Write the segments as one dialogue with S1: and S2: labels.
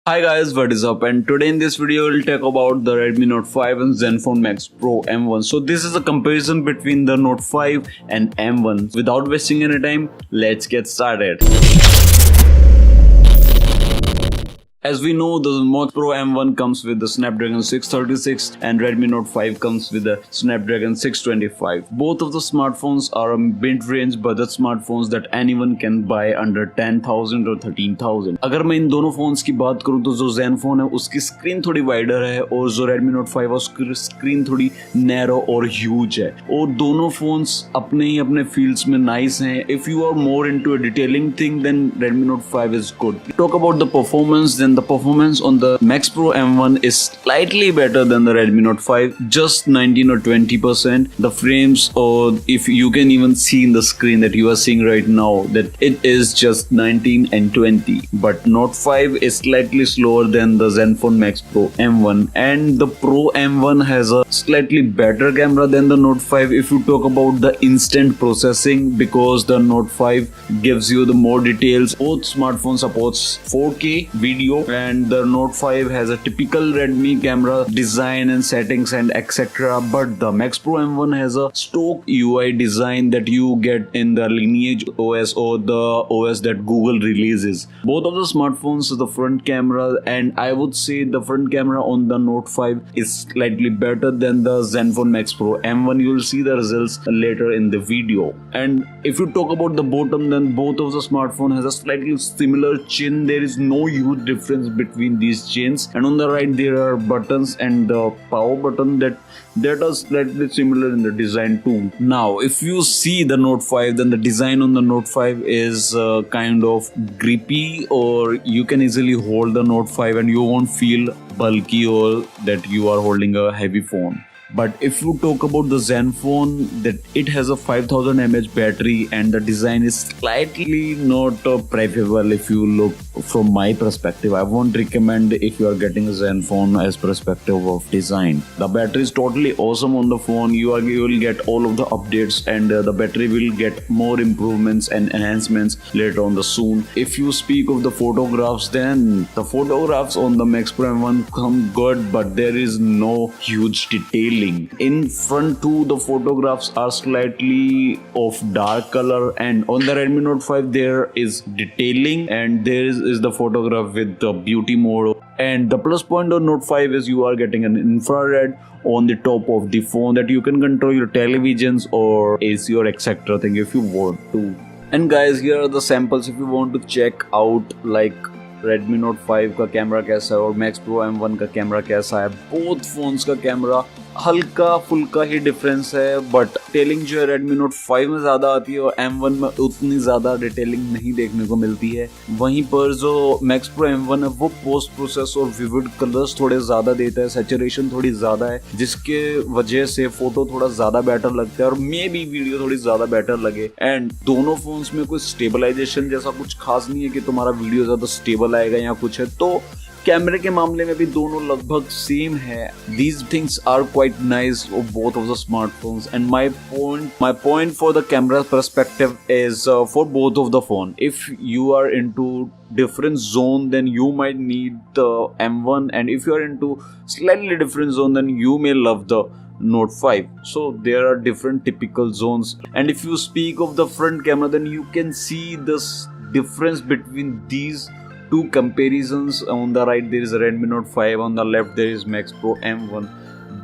S1: Hi guys, what is up? And today in this video we'll talk about the Redmi Note 5 and ZenFone Max Pro M1. So this is a comparison between the Note 5 and M1. Without wasting any time, let's get started. As we know, the Max Pro M1 comes with the Snapdragon 636 and Redmi Note 5 comes with the Snapdragon 625. Both of the smartphones are mid-range budget smartphones that anyone can buy under 10,000 or 13,000. अगर मैं इन दोनों phones की बात करूं तो जो ZenFone है उसकी स्क्रीन थोड़ी वाइडर है और जो Redmi Note 5 है उसकी स्क्रीन थोड़ी नैरो और ह्यूज है और दोनों फोन्स अपने ही अपने फील्ड्स में नाइस हैं. If you are more into a detailing thing, then Redmi Note 5 is good. Talk about the performance, then the performance on the Max Pro M1 is slightly better than the Redmi Note 5, just 19 or 20%. The frames, or if you can even see in the screen that you are seeing right now, that it is just 19 and 20. But Note 5 is slightly slower than the ZenFone Max Pro M1, and the Pro M1 has a slightly better camera than the Note 5 if you talk about the instant processing, because the Note 5 gives you the more details. Both smartphones supports 4K video, and the Note 5 has a typical Redmi camera design and settings and etc. But the Max Pro M1 has a stock UI design that you get in the Lineage OS or the OS that Google releases. Both of the smartphones, the front camera, and I would say the front camera on the Note 5 is slightly better than the ZenFone Max Pro M1. You will see the results later in the video. And if you talk about the bottom, then both of the smartphone has a slightly similar chin. There is no huge difference between these chains, and on the right there are buttons and the power button that are slightly similar in the design too. Now if you see the Note 5, then the design on the Note 5 is kind of grippy, or you can easily hold the Note 5 and you won't feel bulky or that you are holding a heavy phone. But if you talk about the ZenFone, that it has a 5000 mAh battery and the design is slightly not preferable if you look from my perspective. I won't recommend if you are getting a ZenFone as perspective of design. The battery is totally awesome on the phone. You will get all of the updates, and the battery will get more improvements and enhancements later on the soon. If you speak of the photographs, then the photographs on the Max Pro M1 come good, but there is no huge detailing. In front too, the photographs are slightly of dark color, and on the Redmi Note 5 there is detailing, and there is the photograph with the beauty mode. And the plus point on Note 5 is you are getting an infrared on the top of the phone that you can control your televisions or AC or etc. thing if you want to. And guys, here are the samples if you want to check out like Redmi Note 5 का camera कैसा है और Max Pro M1 का camera कैसा है. Both phones का camera हल्का फुल्का ही डिफरेंस है, बट डिटेलिंग जो है Redmi Note 5 में ज़्यादा आती है और M1 में उतनी ज़्यादा डिटेलिंग नहीं देखने को मिलती है. वहीं पर जो Max Pro M1 है वो पोस्ट प्रोसेस और विविड कलर्स थोड़े ज़्यादा देता है, सैचुरेशन थोड़ी ज़्यादा है, जिसके वजह से फोटो थोड़ा ज़्यादा बेटर लगता है और मे बी वीडियो थोड़ी ज़्यादा बेटर लगे. एंड दोनों फोन्स में कोई स्टेबलाइजेशन जैसा कुछ खास नहीं है कि तुम्हारा वीडियो ज़्यादा स्टेबल आएगा या कुछ है, तो कैमरे के मामले में भी दोनों लगभग सेम है. These things are quite nice of both of the smartphones, and my point for the camera perspective is for both of the phone. If you are into different zone, then you might need the M1, and if you are into slightly different zone, then you may love the Note 5. So there are different typical zones, and if you speak of the front camera, then you can see this difference between these two comparisons. On the right there is a Redmi Note 5, on the left there is Max Pro M1.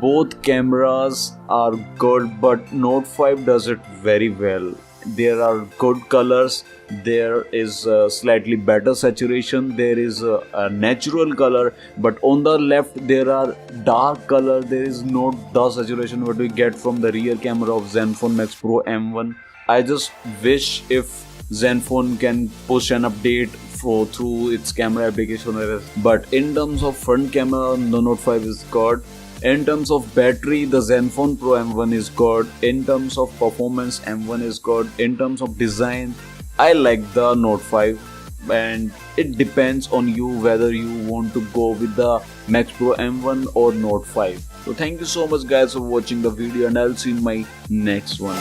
S1: Both cameras are good, but Note 5 does it very well. There are good colors, there is slightly better saturation, there is a natural color, but on the left there are dark color. There is not the saturation what we get from the rear camera of ZenFone Max Pro M1. I just wish if ZenFone can push an update through its camera application, but in terms of front camera the Note 5 is good. In terms of battery, the ZenFone Pro M1 is good. In terms of performance, M1 is good. In terms of design, I like the Note 5, and it depends on you whether you want to go with the Max Pro M1 or Note 5. So thank you so much guys for watching the video, and I'll see you in my next one.